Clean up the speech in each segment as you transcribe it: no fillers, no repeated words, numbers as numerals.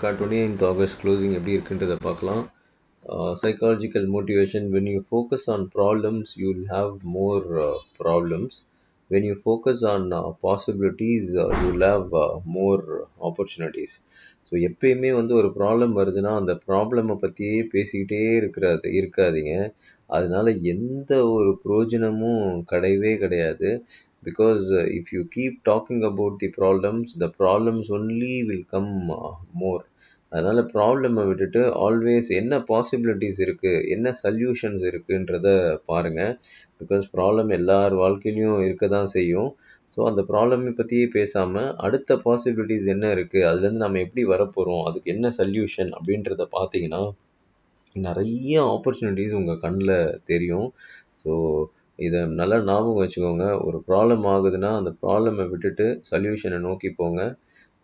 29th August closing எப்படி இருக்குன்றதை பார்க்கலாம். Psychological motivation: when you focus on problems you will have more problems. when you focus on possibilities you will have more opportunities. So எப்பயுமே வந்து ஒரு problem வருதுன்னா அந்த ப்ராப்ளமை பற்றியே பேசிக்கிட்டே இருக்காதீங்க. அதனால எந்த ஒரு பிரயோஜனமும் கிடையவே கிடையாது. Because if you keep talking about the problems, the problems only will come மோர். அதனால் ப்ராப்ளமை விட்டுட்டு ஆல்வேஸ் என்ன பாசிபிலிட்டிஸ் இருக்குது, என்ன சல்யூஷன்ஸ் இருக்குன்றத பாருங்கள். பிகாஸ் ப்ராப்ளம் எல்லார் வாழ்க்கையிலையும் இருக்க தான் செய்யும். ஸோ அந்த ப்ராப்ளமை பற்றியே பேசாமல் அடுத்த பாசிபிலிட்டிஸ் என்ன இருக்குது, அதுலேருந்து நம்ம எப்படி வரப்போகிறோம், அதுக்கு என்ன சல்யூஷன் அப்படின்றத பார்த்தீங்கன்னா நிறைய ஆப்பர்ச்சுனிட்டிஸ் உங்கள் கண்ணில் தெரியும். ஸோ இதை நல்லா ஞாபகம் வச்சுக்கோங்க. ஒரு ப்ராப்ளம் ஆகுதுன்னா அந்த ப்ராப்ளமை விட்டுட்டு சொல்யூஷனை நோக்கி போங்க.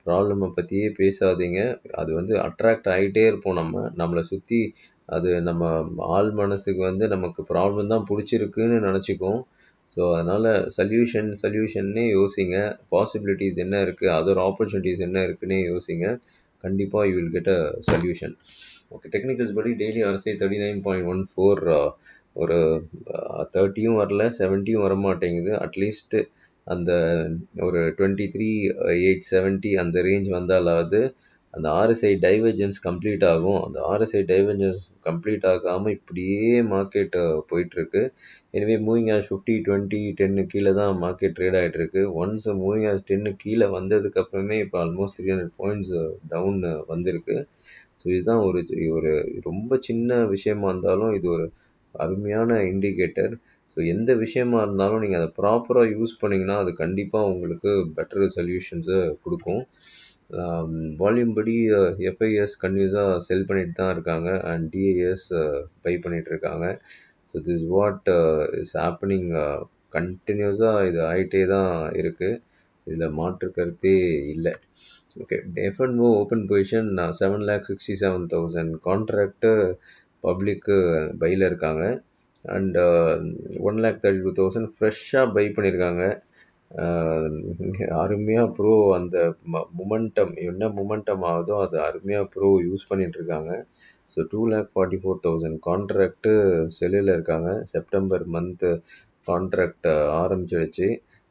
ப்ராப்ளமை பற்றியே பேசாதீங்க. அது வந்து அட்ராக்ட் ஆகிட்டே இருப்போம். நம்மளை சுற்றி அது நம்ம ஆள் மனசுக்கு வந்து நமக்கு ப்ராப்ளம் தான் பிடிச்சிருக்குன்னு நினச்சிக்கும். ஸோ அதனால் சொல்யூஷன்னே யோசிங்க. பாசிபிலிட்டிஸ் என்ன இருக்குது, அதர் ஆப்பர்ச்சுனிட்டிஸ் என்ன இருக்குன்னே யோசிங்க. கண்டிப்பாக you will get a solution. Okay, technicals படி டெய்லி RSI 39.14, ஒரு 30யும் வரல, 70யும் வரமாட்டேங்குது. அட்லீஸ்ட்டு அந்த ஒரு 23,870 அந்த ரேஞ்ச் வந்தாலாவது அந்த RSI டைவர்ஜென்ஸ் கம்ப்ளீட் ஆகும். அந்த RSI டைவர்ஜென்ஸ் கம்ப்ளீட் ஆகாமல் இப்படியே மார்க்கெட் போயிட்டுருக்கு. எனவே மூவிங் ஆவரேஜ் 50, 20, 10 கீழே தான் மார்க்கெட் ட்ரேட் ஆகிட்டுருக்கு. ஒன்ஸ் மூவிங் ஆவரேஜ் 10 கீழே வந்ததுக்கப்புறமே இப்போ ஆல்மோஸ்ட் 300 பாயிண்ட்ஸ் டவுன் வந்திருக்கு. ஸோ இதுதான் ஒரு ரொம்ப சின்ன விஷயமா இருந்தாலும் இது ஒரு அருமையான இண்டிகேட்டர். ஸோ எந்த விஷயமா இருந்தாலும் நீங்கள் அதை ப்ராப்பராக யூஸ் பண்ணிங்கன்னா அது கண்டிப்பாக உங்களுக்கு பெட்டர் சொல்யூஷன்ஸை கொடுக்கும். வால்யூம் படி FIS கன்யூஸாக செல் பண்ணிட்டு தான் இருக்காங்க அண்ட் DIS பை பண்ணிகிட்டு இருக்காங்க. So this what is happening. கண்டினியூஸாக இது ஆகிட்டே தான் இருக்குது. இதில் மாற்று கருத்தே இல்லை. Okay, F&O open position 7,67,000 contract பப்ளிக்கு பையில் இருக்காங்க. அண்ட் 1,32,000 ஃப்ரெஷ்ஷாக பை பண்ணியிருக்காங்க. அருமையாக ப்ரோ அந்த மொமெண்டம் என்ன மொமெண்டம் ஆகுதோ அது அருமையாக ப்ரோ யூஸ் பண்ணிகிட்ருக்காங்க. ஸோ 2,44,000 கான்ட்ராக்டு செல்லில் இருக்காங்க. செப்டம்பர் மந்த்து கான்ட்ராக்ட் ஆரம்பிச்சிடுச்சு.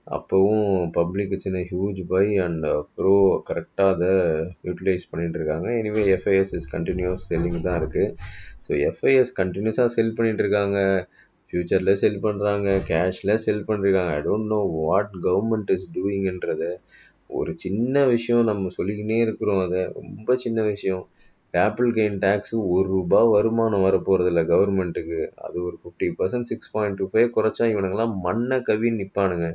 அப்போவும் பப்ளிக்கு சின்ன ஹியூஜ் பை அண்ட் ப்ரோ கரெக்டாக அதை யூட்டிலைஸ் பண்ணிகிட்ருக்காங்க. Anyway FIS is continues selling தான் இருக்குது. ஸோ FIS கண்டினியூஸாக செல் பண்ணிகிட்ருக்காங்க, ஃப்யூச்சரில் செல் பண்ணுறாங்க, கேஷில் செல் பண்ணிருக்காங்க. I don't know what government is டூயிங்கன்றத. ஒரு சின்ன விஷயம் நம்ம சொல்லிக்கினே இருக்கிறோம், அதை ரொம்ப சின்ன விஷயம். கேபிட்டல் கெயின் டேக்ஸு ₹1 வருமானம் வரப்போகிறதில்ல கவர்மெண்ட்டுக்கு. அது ஒரு 50%, 6.25 குறைச்சா இவனுங்கெல்லாம் மண்ணை கவின்னு நிற்பானுங்க.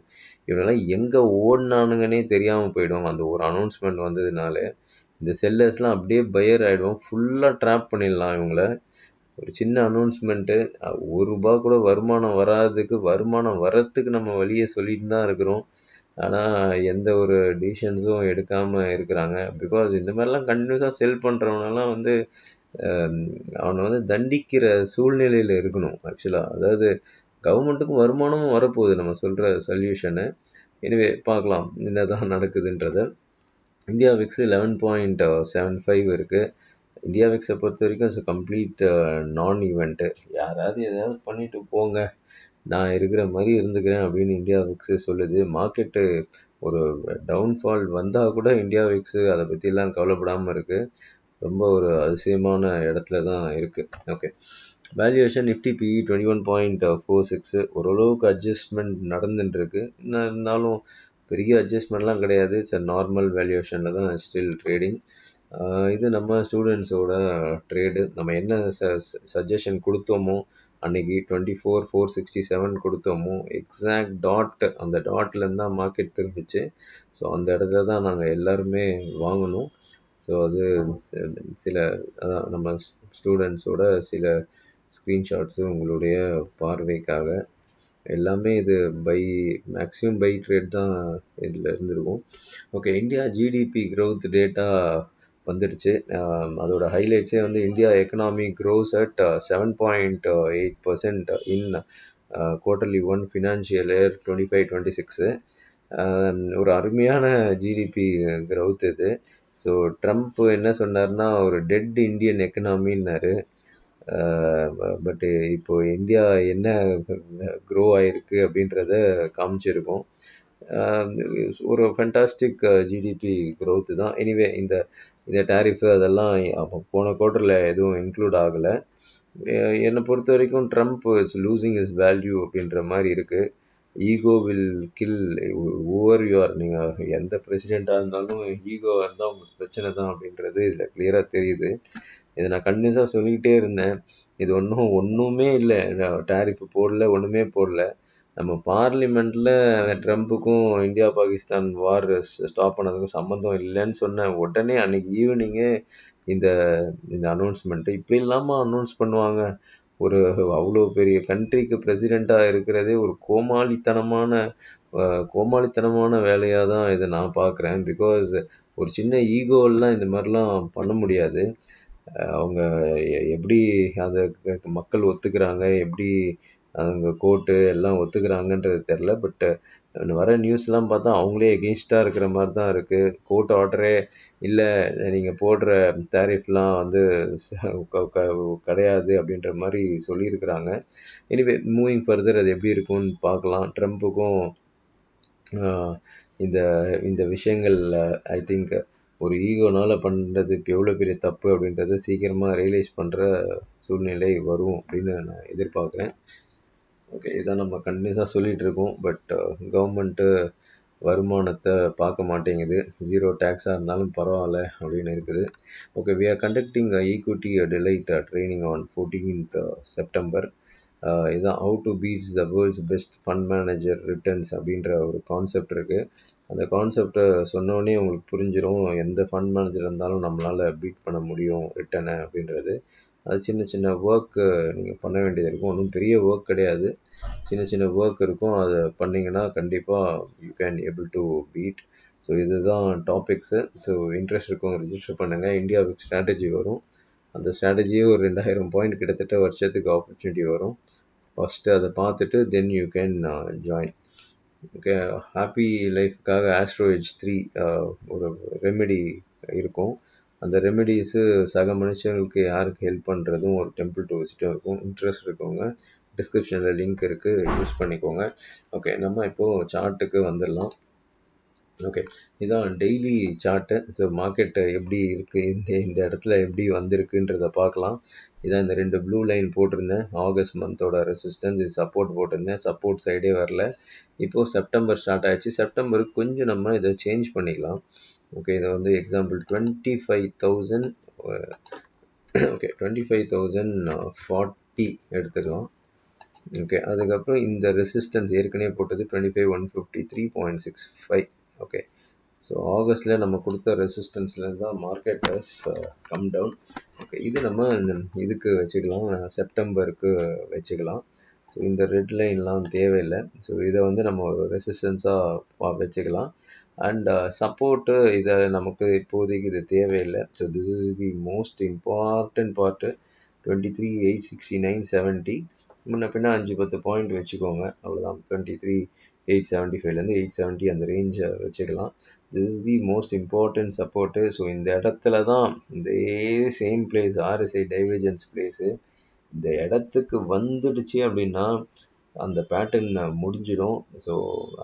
இவனெல்லாம் எங்கே ஓடினானுங்கன்னே தெரியாமல் போயிடும். அந்த ஒரு அனௌன்ஸ்மெண்ட் வந்ததுனால இந்த செல்லர்ஸ்லாம் அப்படியே பையர் ஆகிடும். ஃபுல்லாக ட்ராப் பண்ணிடலாம் இவங்கள. ஒரு சின்ன அனௌன்ஸ்மெண்ட்டு, ₹1 கூட வருமானம் வராததுக்கு வருமானம் வரத்துக்கு நம்ம வழியை சொல்லிட்டு தான் இருக்கிறோம். ஆனால் எந்த ஒரு டிசிஷன்ஸும் எடுக்காமல் இருக்கிறாங்க. பிகாஸ் இந்த மாதிரிலாம் கண்டினியூஸாக செல் பண்ணுறவனெல்லாம் வந்து அவனை வந்து தண்டிக்கிற சூழ்நிலையில் இருக்கணும் ஆக்சுவலாக. அதாவது கவர்மெண்ட்டுக்கும் வருமானமும் வரப்போகுது நம்ம சொல்கிற சொல்யூஷனு. எனவே பார்க்கலாம் என்ன தான் நடக்குதுன்றதை. இந்தியா விக்ஸ் 11.75 இருக்குது. இந்தியா விக்ஸை பொறுத்த வரைக்கும் இட்ஸ் கம்ப்ளீட் நான் ஈவெண்ட்டு. யாராவது எதாவது பண்ணிட்டு போங்க, நான் இருக்கிற மாதிரி இருந்துக்கிறேன் அப்படின்னு இந்தியா விக்ஸு சொல்லுது. மார்க்கெட்டு ஒரு டவுன்ஃபால் வந்தால் கூட இந்தியா விக்ஸு அதை பற்றிலாம் கவலைப்படாமல் இருக்குது. ரொம்ப ஒரு அதிசயமான இடத்துல தான் இருக்குது. Okay, valuation Nifty PE 21.46. ஓரளவுக்கு அட்ஜஸ்ட்மெண்ட் நடந்துட்டுருக்கு. இருந்தாலும் பெரிய அட்ஜஸ்ட்மெண்ட்லாம் கிடையாது. இட்ஸ் நார்மல் வேல்யூவேஷனில் தான் ஸ்டில் ட்ரேடிங். இது நம்ம ஸ்டூடெண்ட்ஸோட ட்ரேடு. நம்ம என்ன சஜஷன் கொடுத்தோமோ அன்றைக்கி 24,467 கொடுத்தோமோ எக்ஸாக்ட் டாட் அந்த டாட்லேருந்து தான் மார்க்கெட் திரும்பிச்சு. ஸோ அந்த இடத்துல தான் நாங்கள் எல்லாருமே வாங்கணும். ஸோ அது சில நம்ம ஸ்டூடெண்ட்ஸோட சில ஸ்க்ரீன்ஷாட்ஸு உங்களுடைய பார்வைக்காக. எல்லாமே இது மேக்ஸிமம் பை ட்ரேட் தான் இதில் இருந்திருக்கும். Okay, India GDP growth data வந்துடுச்சு. அதோட ஹைலைட்ஸே வந்து India economy grows at 7.8% in quarterly 1 financial year 25-26. ஒரு அருமையான GDP க்ரௌத் இது. ஸோ ட்ரம்ப் என்ன சொன்னார்னா ஒரு டெட் இந்தியன் எக்கனாமின்னாரு. பட்டு இப்போ இந்தியா என்ன க்ரோ ஆயிருக்கு அப்படின்றத காமிச்சிருக்கோம். ஆஹ் ஒரு ஃபென்டாஸ்டிக் ஜிடிபி growth தான். எனிவே இந்த இந்த டேரிஃபு அதெல்லாம் அப்போ போன குவார்ட்டரில் எதுவும் இன்க்ளூட் ஆகலை. என்னை பொறுத்த வரைக்கும் Trump is losing is value அப்படின்ற மாதிரி இருக்குது. Ego will kill over your. நீங்கள் எந்த பிரசிடெண்ட்டாக இருந்தாலும் ஈகோ இருந்தால் உங்களுக்கு பிரச்சனை தான் அப்படின்றது இதில் கிளியராக தெரியுது. இதை நான் கண்டினியூஸாக சொல்லிக்கிட்டே இருந்தேன். இது ஒன்றுமே இல்லை, டேரிஃப் போடல, ஒன்றுமே போடல. நம்ம பார்லிமெண்ட்டில் ட்ரம்ப்புக்கும் இந்தியா பாகிஸ்தான் வார் ஸ்டாப் பண்ணதுக்கும் சம்மந்தம் இல்லைன்னு சொன்ன உடனே அன்னைக்கு ஈவினிங்கே இந்த இந்த அனௌன்ஸ்மெண்ட்டு இப்படி இல்லாமல் அனௌன்ஸ் பண்ணுவாங்க. ஒரு அவ்வளோ பெரிய கண்ட்ரிக்கு பிரசிடெண்ட்டாக இருக்கிறதே ஒரு கோமாளித்தனமான வேலையாக தான் இதை நான் பார்க்குறேன். பிகாஸ் ஒரு சின்ன ஈகோலாம் இந்த மாதிரிலாம் பண்ண முடியாது. அவங்க எப்படி அதை மக்கள் ஒத்துக்கிறாங்க, எப்படி அவங்க கோர்ட்டு எல்லாம் ஒத்துக்கிறாங்கன்றது தெரில. பட் வர நியூஸ்லாம் பார்த்தா அவங்களே எகெயின்ஸ்டாக இருக்கிற மாதிரி தான் இருக்குது. கோர்ட் ஆர்டரே இல்லை, நீங்கள் போடுற டேரிஃப்லாம் வந்து கிடையாது அப்படின்ற மாதிரி சொல்லியிருக்கிறாங்க. எனிவே மூவிங் ஃபர்தர் அது எப்படி இருக்கும்னு பார்க்கலாம். ட்ரம்ப்புக்கும் இந்த இந்த விஷயங்கள் ஐ திங்க் ஒரு ஈகோனால பண்ணுறதுக்கு எவ்வளோ பெரிய தப்பு அப்படின்றத சீக்கிரமாக ரியலைஸ் பண்ணுற சூழ்நிலை வரும் அப்படின்னு நான் எதிர்பார்க்குறேன். ஓகே, இதான் நம்ம கண்டினியூஸாக சொல்லிகிட்டு இருக்கோம். பட் கவர்மெண்ட்டு வருமானத்தை பார்க்க மாட்டேங்குது. ஜீரோ டேக்ஸாக இருந்தாலும் பரவாயில்ல அப்படின்னு இருக்குது. Okay, we are conducting equity delight training on 14th September. இதுதான் how to beats the world's best fund manager returns அப்படின்ற ஒரு கான்செப்ட் இருக்குது. அந்த கான்செப்டை சொன்னோடனே உங்களுக்கு புரிஞ்சிடும் எந்த ஃபண்ட் மேனேஜர் இருந்தாலும் நம்மளால் பீட் பண்ண முடியும் ரிட்டனை அப்படின்றது. அது சின்ன சின்ன ஒர்க்கு நீங்கள் பண்ண வேண்டியது இருக்கும். ஒன்றும் பெரிய ஒர்க் கிடையாது, சின்ன சின்ன ஒர்க் இருக்கும். அதை பண்ணிங்கன்னா கண்டிப்பாக you can able to beat. So இதுதான் டாபிக்ஸு. ஸோ இன்ட்ரெஸ்ட் இருக்கவங்க ரிஜிஸ்டர் பண்ணுங்கள். இந்தியாவுக்கு ஸ்ட்ராட்டஜி வரும். அந்த ஸ்ட்ராட்டஜியே ஒரு 2000 பாயிண்ட் கிட்டத்தட்ட வருஷத்துக்கு ஆப்பர்ச்சுனிட்டி வரும். ஃபஸ்ட்டு அதை பார்த்துட்டு then you can join. Okay, happy லைஃப்க்காக AstroH3 ஒரு ரெமெடி இருக்கும். அந்த ரெமெடிஸு சக மனுஷங்களுக்கு யாருக்கு ஹெல்ப் பண்ணுறதும் ஒரு டெம்பிள் டு விசிட்டும் இருக்கும். இன்ட்ரெஸ்ட் இருக்கவங்க டிஸ்கிரிப்ஷனில் லிங்க் இருக்குது, யூஸ் பண்ணிக்கோங்க. ஓகே, நம்ம இப்போது சார்ட்டுக்கு வந்துடலாம். ஓகே, இதான் டெய்லி சார்ட்டு. ஸோ மார்க்கெட்டு எப்படி இருக்குது, இந்த இடத்துல எப்படி வந்திருக்குன்றத பார்க்கலாம். இதான் இந்த 2 ப்ளூ லைன் போட்டிருந்தேன். ஆகஸ்ட் மந்தோட ரெசிஸ்டன்ஸ், இது சப்போர்ட் போட்டிருந்தேன். சப்போர்ட் சைடே வரல. இப்போது செப்டம்பர் ஸ்டார்ட் ஆகிடுச்சு. செப்டம்பருக்கு கொஞ்சம் நம்ம இதை சேஞ்ச் பண்ணிக்கலாம். ஓகே, இதை வந்து எக்ஸாம்பிள் 25,000 ஓகே 25,040 எடுத்துக்கலாம். ஓகே, அதுக்கப்புறம் இந்த ரெசிஸ்டன்ஸ் ஏற்கனவே போட்டது 25,153.65. ஓகே, ஸோ ஆகஸ்ட்டில் நம்ம கொடுத்த ரெசிஸ்டன்ஸ்லேருந்து தான் market has come down. Okay, இது நம்ம இதுக்கு வச்சுக்கலாம், செப்டம்பருக்கு வச்சுக்கலாம். ஸோ இந்த ரெட் லைன்லாம் தேவையில்லை. ஸோ இதை வந்து நம்ம ஒரு ரெசிஸ்டன்ஸாக வச்சுக்கலாம். அண்ட் சப்போர்ட்டு இதை நமக்கு இப்போதைக்கு இது தேவையில்லை. So this is the most important part. 23,869.70 முன்ன பின்ன 5-10 பாயிண்ட் வச்சுக்கோங்க, அவ்வளோதான். 23,875லேருந்து 870 அந்த ரேஞ்சை வச்சுக்கலாம். This is the most important support. So இந்த இடத்துல தான் இதே same place RSI divergence place. இந்த இடத்துக்கு வந்துடுச்சு அப்படின்னா அந்த பேட்டர்ன் முடிஞ்சிடும். So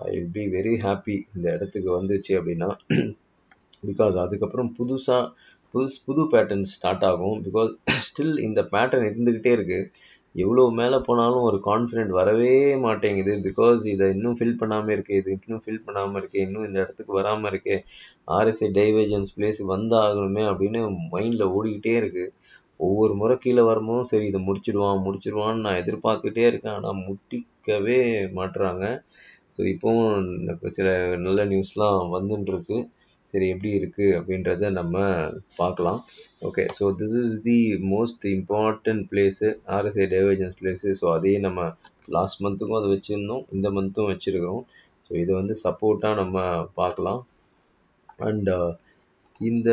I will be very happy இந்த இடத்துக்கு வந்துச்சு அப்படின்னா. பிகாஸ் அதுக்கப்புறம் புது பேட்டர்ன் ஸ்டார்ட் ஆகும். பிகாஸ் ஸ்டில் இந்த பேட்டர்ன் இருந்துக்கிட்டே இருக்குது. எவ்வளோ மேலே போனாலும் ஒரு கான்ஃபிடென்ட் வரவே மாட்டேங்குது. பிகாஸ் இதை இன்னும் ஃபில் பண்ணாமல் இருக்குது, இது இன்னும் ஃபில் பண்ணாமல் இருக்குது, இன்னும் இந்த இடத்துக்கு வராமல் இருக்குது, RSI டைவர்ஜென்ஸ் பிளேஸ் வந்தாகணுமே அப்படின்னு மைண்டில் ஓடிக்கிட்டே இருக்குது. ஒவ்வொரு முறை கீழே வரும்போதும் சரி இதை முடிச்சிடுவான்னு நான் எதிர்பார்த்துக்கிட்டே இருக்கேன். ஆனால் முடிக்கவே மாட்டுறாங்க. ஸோ இப்போவும் சில நல்ல நியூஸ்லாம் வந்துட்டுருக்கு. சரி எப்படி இருக்குது அப்படின்றத நம்ம பார்க்கலாம். Okay, so this is the most important place, RSI divergence place. So அதையும் நம்ம லாஸ்ட் மந்த்துக்கும் அதை வச்சுருந்தோம், இந்த மந்த்தும் வச்சுருக்கிறோம். ஸோ இதை வந்து சப்போர்ட்டாக நம்ம பார்க்கலாம். அண்ட் இந்த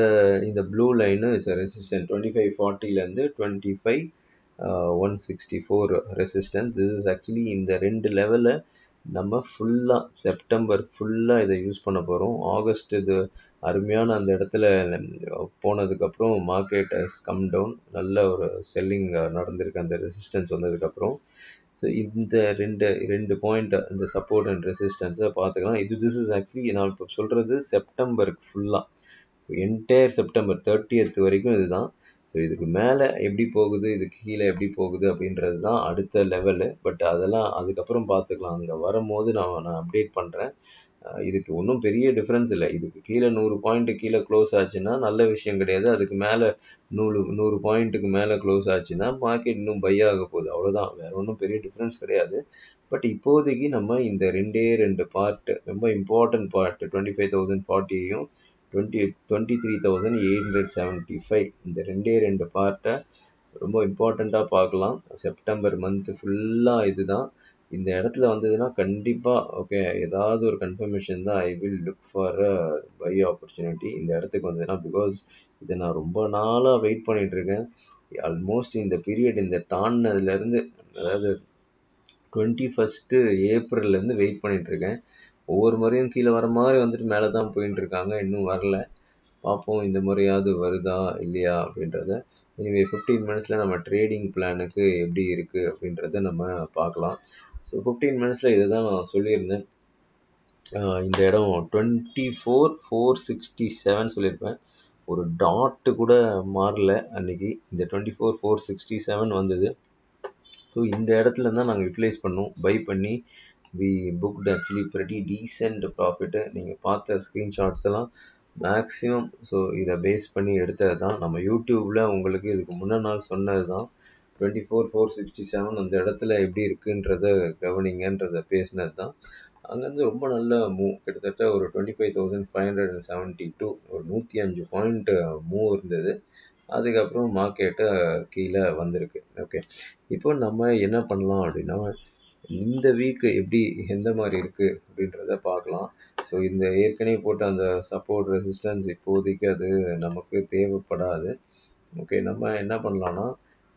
இந்த ப்ளூ லைனு இஸ் ரெசிஸ்டன்ட் 2540லேருந்து 25,164 ரெசிஸ்டன்ஸ். திஸ் இஸ் ஆக்சுவலி இந்த 2 லெவலில் நம்ம ஃபுல்லாக செப்டம்பர் ஃபுல்லாக இதை யூஸ் பண்ண போகிறோம். ஆகஸ்ட் இது அருமையான அந்த இடத்துல போனதுக்கப்புறம் மார்க்கெட் ஹஸ் கம் டவுன். நல்ல ஒரு செல்லிங் நடந்திருக்கு அந்த ரெசிஸ்டன்ஸ் வந்ததுக்கப்புறம். ஸோ இந்த ரெண்டு ரெண்டு பாயிண்ட் இந்த சப்போர்ட் அண்ட் ரெசிஸ்டன்ஸை பார்த்துக்கலாம். திஸ் இஸ் ஆக்சுவலி நான் இப்போ சொல்கிறது செப்டம்பருக்கு ஃபுல்லாக, என்டையர் செப்டம்பர் 30th வரைக்கும் இதுதான். ஸோ இதுக்கு மேலே எப்படி போகுது, இதுக்கு கீழே எப்படி போகுது அப்படின்றது தான் அடுத்த லெவலு. பட் அதெல்லாம் அதுக்கப்புறம் பார்த்துக்கலாம். அங்கே வரும்போது நான் அப்டேட் பண்ணுறேன். இதுக்கு ஒன்றும் பெரிய டிஃப்ரென்ஸ் இல்லை. இதுக்கு கீழே 100 பாயிண்ட் கீழே க்ளோஸ் ஆச்சுன்னா நல்ல விஷயம் கிடையாது. அதுக்கு மேலே 100 பாயிண்ட்டுக்கு மேலே க்ளோஸ் ஆச்சுன்னா மார்க்கெட் இன்னும் பை ஆக போகுது, அவ்வளோதான். வேறு ஒன்றும் பெரிய டிஃப்ரென்ஸ் கிடையாது. பட் இப்போதைக்கு நம்ம இந்த ரெண்டு பார்ட், ரொம்ப இம்பார்ட்டன்ட் பார்ட் 25,040யும் 23,875, இந்த ரெண்டு பார்ட்டை ரொம்ப இம்பார்ட்டண்ட்டாக பார்க்கலாம். செப்டம்பர் மந்த் ஃபுல்லாக இதுதான். இந்த இடத்துல வந்ததுன்னா கண்டிப்பாக ஓகே, ஏதாவது ஒரு கன்ஃபர்மேஷன் தான். I will look for a buy opportunity இந்த இடத்துக்கு வந்ததுன்னா. பிகாஸ் இதை நான் ரொம்ப நாளாக வெயிட் பண்ணிகிட்ருக்கேன். ஆல்மோஸ்ட் இந்த பீரியட் இந்த தாண்டினதுலேருந்து, அதாவது 21 ஏப்ரல்லேருந்து வெயிட் பண்ணிகிட்ருக்கேன். ஒவ்வொரு முறையும் கீழே வர மாதிரி வந்துட்டு மேலே தான் போயின்னு இருக்காங்க, இன்னும் வரல. பார்ப்போம் இந்த முறையாவது வருதா இல்லையா அப்படின்றத. எனிவே 15 மினிட்ஸில் நம்ம ட்ரேடிங் பிளானுக்கு எப்படி இருக்குது அப்படின்றத நம்ம பார்க்கலாம். ஸோ 15 மினிட்ஸில் இதை தான் நான் சொல்லியிருந்தேன். இந்த இடம் 24,467 சொல்லியிருப்பேன். ஒரு டாட்டு கூட மாறல அன்னைக்கு. இந்த 24,467 வந்தது. ஸோ இந்த இடத்துல தான் நாங்கள் யூட்டிலைஸ் பண்ணோம். பை பண்ணி we booked actually pretty decent profit. நீங்கள் பார்த்த ஸ்க்ரீன்ஷாட்ஸ் எல்லாம் மேக்ஸிமம் ஸோ இதை பேஸ் பண்ணி எடுத்தது தான். நம்ம யூடியூப்பில் உங்களுக்கு இதுக்கு முன்ன நாள் சொன்னது தான். 24,467 அந்த இடத்துல எப்படி இருக்குன்றத கவனிங்கன்றத பேசினது தான். அங்கேருந்து ரொம்ப நல்ல மூவ், கிட்டத்தட்ட ஒரு 25,572, ஒரு 105 பாயிண்ட் மூவ் இருந்தது. அதுக்கப்புறம் மார்க்கெட்டு கீழே வந்திருக்கு. ஓகே, இப்போ நம்ம என்ன பண்ணலாம் அப்படின்னா, இந்த வீக்கு எப்படி எந்த மாதிரி இருக்குது அப்படின்றத பார்க்கலாம். ஸோ இந்த ஏற்கனவே போட்ட அந்த சப்போர்ட் ரெசிஸ்டன்ஸ் இப்போதைக்கு அது நமக்கு தேவைப்படாது. ஓகே, நம்ம என்ன பண்ணலான்னா,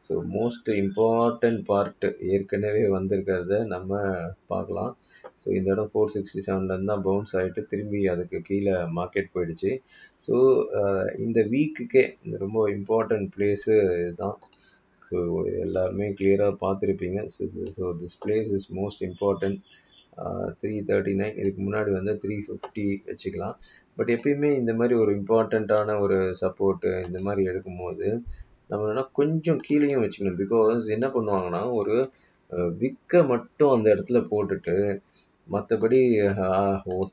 ஸோ மோஸ்ட் இம்பார்ட்டன்ட் பார்ட் ஏற்கனவே வந்திருக்கிறத நம்ம பார்க்கலாம். ஸோ இந்த இடம் 467 தான் பவுன்ஸ் ஆகிட்டு திரும்பி அதுக்கு கீழே மார்க்கெட் போயிடுச்சு. ஸோ இந்த வீக்குக்கே ரொம்ப இம்பார்ட்டன்ட் பிளேஸு இதுதான். ஸோ எல்லாருமே கிளியராக பார்த்துருப்பீங்க. So this place is most important. 339, இதுக்கு முன்னாடி வந்து 350 வச்சுக்கலாம். பட் எப்பயுமே இந்த மாதிரி ஒரு இம்பார்ட்டண்ட்டான ஒரு சப்போர்ட்டு இந்த மாதிரி எடுக்கும்போது நம்ம என்ன கொஞ்சம் கீழேயும் வச்சுக்கணும். பிகாஸ் என்ன பண்ணுவாங்கன்னா, ஒரு விக்கை மட்டும் அந்த இடத்துல போட்டுட்டு மற்றபடி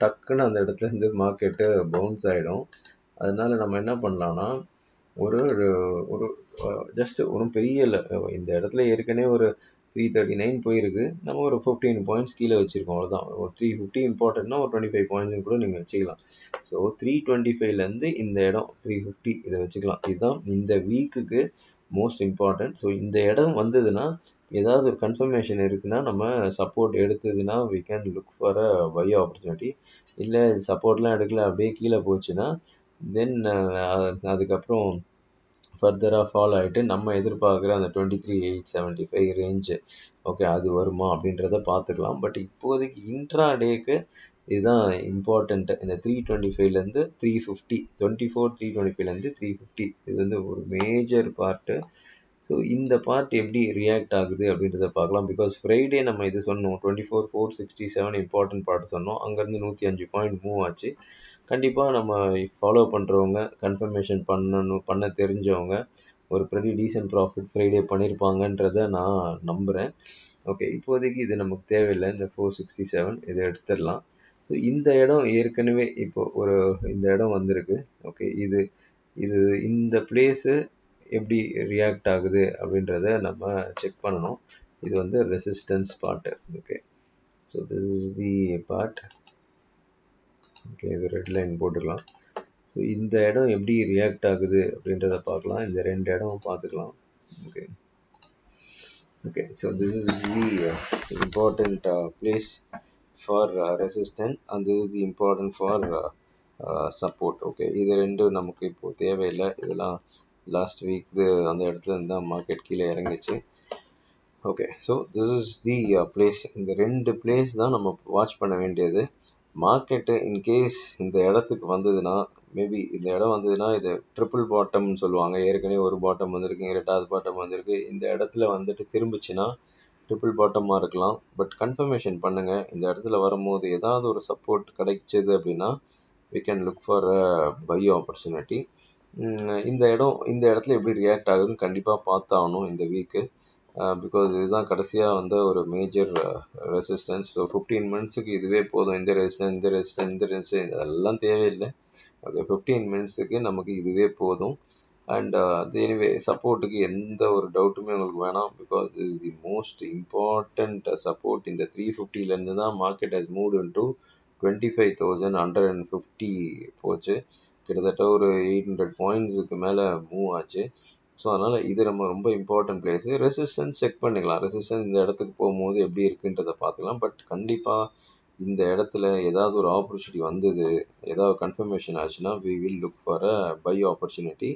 டக்குன்னு அந்த இடத்துலேருந்து மார்க்கெட்டு பவுன்ஸ் ஆகிடும். அதனால நம்ம என்ன பண்ணலான்னா, ஒரு ஒரு ஜஸ்ட் ஒன்றும் பெரிய இல்லை. இந்த இடத்துல ஏற்கனவே ஒரு 339 போயிருக்கு. நம்ம ஒரு 15 பாயிண்ட்ஸ் கீழே வச்சுருக்கோம், அவ்வளோதான். ஒரு 350 இம்பார்ட்டன்ட்னா ஒரு 25 பாயிண்ட்ஸ்னு கூட நீங்கள் வச்சுக்கலாம். ஸோ 325லேருந்து இந்த இடம் 350 இதை வச்சுக்கலாம். இதுதான் இந்த வீக்குக்கு மோஸ்ட் இம்பார்ட்டன்ட். ஸோ இந்த இடம் வந்ததுன்னா, ஏதாவது ஒரு கன்ஃபர்மேஷன் இருக்குன்னா, நம்ம சப்போர்ட் எடுத்ததுன்னா we can look for a buy opportunity. இல்லை சப்போர்ட்லாம் எடுக்கல, அப்படியே கீழே போச்சுன்னா தென் அதுக்கப்புறம் ஃபர்தராக ஃபால் ஆகிட்டு நம்ம எதிர்பார்க்குற அந்த 23,875 ரேஞ்சு ஓகே அது வருமா அப்படின்றத பார்த்துக்கலாம். பட் இப்போதைக்கு இன்ட்ரா டேக்கு இதுதான் இம்பார்ட்டண்ட்டு. இந்த 325லேருந்து 350, 325லேருந்து 350 இது வந்து ஒரு மேஜர் பார்ட்டு. ஸோ இந்த பார்ட் எப்படி ரியாக்ட் ஆகுது அப்படின்றத பார்க்கலாம். பிகாஸ் ஃப்ரைடே நம்ம இது சொன்னோம், 24,467 இம்பார்ட்டன்ட் பார்ட் சொன்னோம். அங்கேருந்து 105 பாயிண்ட் மூவ் ஆச்சு. கண்டிப்பாக நம்ம ஃபாலோ பண்ணுறவங்க, கன்ஃபர்மேஷன் பண்ண தெரிஞ்சவங்க ஒரு ப்ரெட்டி டீசென்ட் ப்ராஃபிட் ஃப்ரைடே பண்ணியிருப்பாங்கன்றத நான் நம்புகிறேன். ஓகே, இப்போதைக்கு இது நமக்கு தேவையில்லை. இந்த 467 இதை எடுத்துடலாம். ஸோ இந்த இடம் ஏற்கனவே இப்போ இந்த இடம் வந்திருக்கு. ஓகே, இது இந்த பிளேஸு எப்படி ரியாக்ட் ஆகுது அப்படின்றத நம்ம செக் பண்ணணும். இது வந்து resistance part. Okay, so this is the part. Okay, இது ரெட் லைன் போட்டுக்கலாம். ஸோ இந்த இடம் எப்படி ரியாக்ட் ஆகுது அப்படின்றத பார்க்கலாம். இந்த ரெண்டு இடம் பார்த்துக்கலாம். Okay okay, so this is the important place for resistant and this is the important for support. Okay, இது ரெண்டும் நமக்கு இப்போது தேவையில்லை. இதெல்லாம் லாஸ்ட் வீக் அந்த இடத்துல இருந்தால் மார்க்கெட் கீழே இறங்கிச்சு. Okay, so this is the place. இந்த 2 பிளேஸ் தான் நம்ம வாட்ச் பண்ண வேண்டியது. மார்க்கெட்டு இன்கேஸ் இந்த இடத்துக்கு வந்ததுன்னா, மேபி இந்த இடம் வந்ததுன்னா இது ட்ரிபிள் பாட்டம்னு சொல்லுவாங்க. ஏற்கனவே ஒரு பாட்டம் வந்திருக்கு, 2வது பாட்டம் வந்திருக்கு. இந்த இடத்துல வந்துட்டு திரும்பிச்சுன்னா ட்ரிபிள் பாட்டமாக இருக்கலாம். பட் கன்ஃபர்மேஷன் பண்ணுங்க. இந்த இடத்துல வரும்போது ஏதாவது ஒரு சப்போர்ட் கிடைச்சது அப்படின்னா we can look for a buy opportunity. இந்த இடத்துல எப்படி ரியாக்ட் ஆகுதுன்னு கண்டிப்பாக பார்த்தாகணும் இந்த வீக்கு. பிகாஸ் இதுதான் கடைசியாக வந்த ஒரு மேஜர் ரெசிஸ்டன்ஸ். ஸோ 15 மினிட்ஸுக்கு இதுவே போதும். இந்த ரெசிஸ்டன்ஸ் அதெல்லாம் தேவையில்லை. ஓகே, 15 மினிட்ஸுக்கு நமக்கு இதுவே போதும். அண்ட் அது எனிவே சப்போர்ட்டுக்கு எந்த ஒரு டவுட்டுமே உங்களுக்கு வேணாம். Because is the most important support. இந்த 350லேருந்து தான் மார்க்கெட் ஹஸ் மூவ் இன்டு 25,150 போச்சு. கிட்டத்தட்ட ஒரு 800 பாயிண்ட்ஸுக்கு மேலே மூவ் ஆச்சு. ஸோ அதனால் இது நம்ம ரொம்ப இம்பார்ட்டன்ட் பிளேஸு. ரெசிஸ்டன்ஸ் செக் பண்ணிக்கலாம். ரெசிஸ்டன்ஸ் இந்த இடத்துக்கு போகும்போது எப்படி இருக்குன்றதை பார்த்துக்கலாம். பட் கண்டிப்பாக இந்த இடத்துல ஏதாவது ஒரு ஆப்பர்ச்சுனிட்டி வந்தது, ஏதாவது கன்ஃபர்மேஷன் ஆச்சுன்னா we will look for a buy opportunity.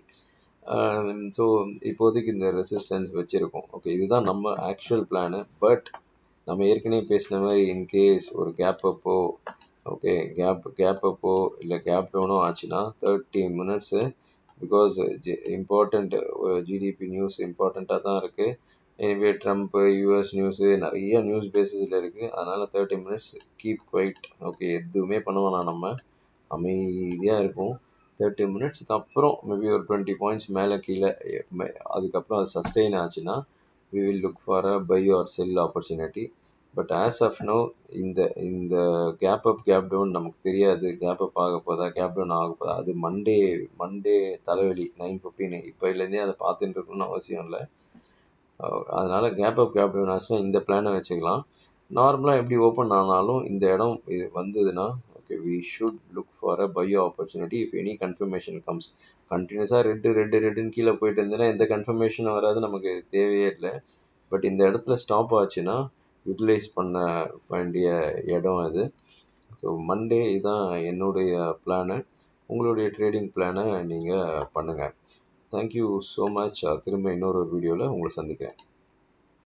So இப்போதைக்கு இந்த ரெசிஸ்டன்ஸ் வச்சுருக்கோம். ஓகே, இதுதான் நம்ம ஆக்சுவல் பிளானு. பட் நம்ம ஏற்கனவே பேசின மாதிரி இன்கேஸ் ஒரு கேப் அப்போ, ஓகே, கேப் அப்போ இல்லை கேப் டவுனோ ஆச்சுன்னா 30 minutes, because important GDP news இம்பார்ட்டண்ட்டாக தான் இருக்குது. எனிவே ட்ரம்ப்பு, யூஎஸ் நியூஸு, நிறைய நியூஸ் பேசிஸில் இருக்குது. அதனால் 30 மினிட்ஸ் கீப் குவைட். ஓகே, எதுவுமே பண்ண வேணாம், நம்ம அமைதியாக இருக்கும். 30 மினிட்ஸ்க்கு அப்புறம் மேபி ஒரு 20 பாயிண்ட்ஸ் மேலே கீழே, அதுக்கப்புறம் அது சஸ்டெயின் ஆச்சுன்னா we will look for a buy or sell opportunity. But as of now இந்த இந்த கேப் அப் கேப் டவுன் நமக்கு தெரியாது. கேப் அப் ஆக போதா, கேப் டவுன் ஆக போதா, அது மண்டே தலைவலி 9:15. இப்போலேருந்தே அதை பார்த்துட்டு இருக்கணும்னு அவசியம் இல்லை. அதனால் கேப் அப் கேப் டவுன் ஆச்சுன்னா இந்த பிளானை வச்சுக்கலாம். நார்மலாக எப்படி ஓப்பன் ஆனாலும் இந்த இடம் இது வந்ததுன்னா okay, we should look for a buy opportunity if any confirmation comes. கண்டினியூஸாக ரெட்டுன்னு கீழே போயிட்டு இருந்ததுன்னா எந்த கன்ஃபர்மேஷனும் வராது, நமக்கு தேவையே இல்லை. பட் இந்த இடத்துல ஸ்டாப் ஆச்சுன்னா யூட்டிலைஸ் பண்ண வேண்டிய இடம் அது. ஸோ மண்டே இதுதான் என்னுடைய பிளானு. உங்களுடைய ட்ரேடிங் பிளானை நீங்கள் பண்ணுங்கள். Thank you so much. திரும்ப இன்னொரு வீடியோவில் உங்களை சந்திக்கிறேன்.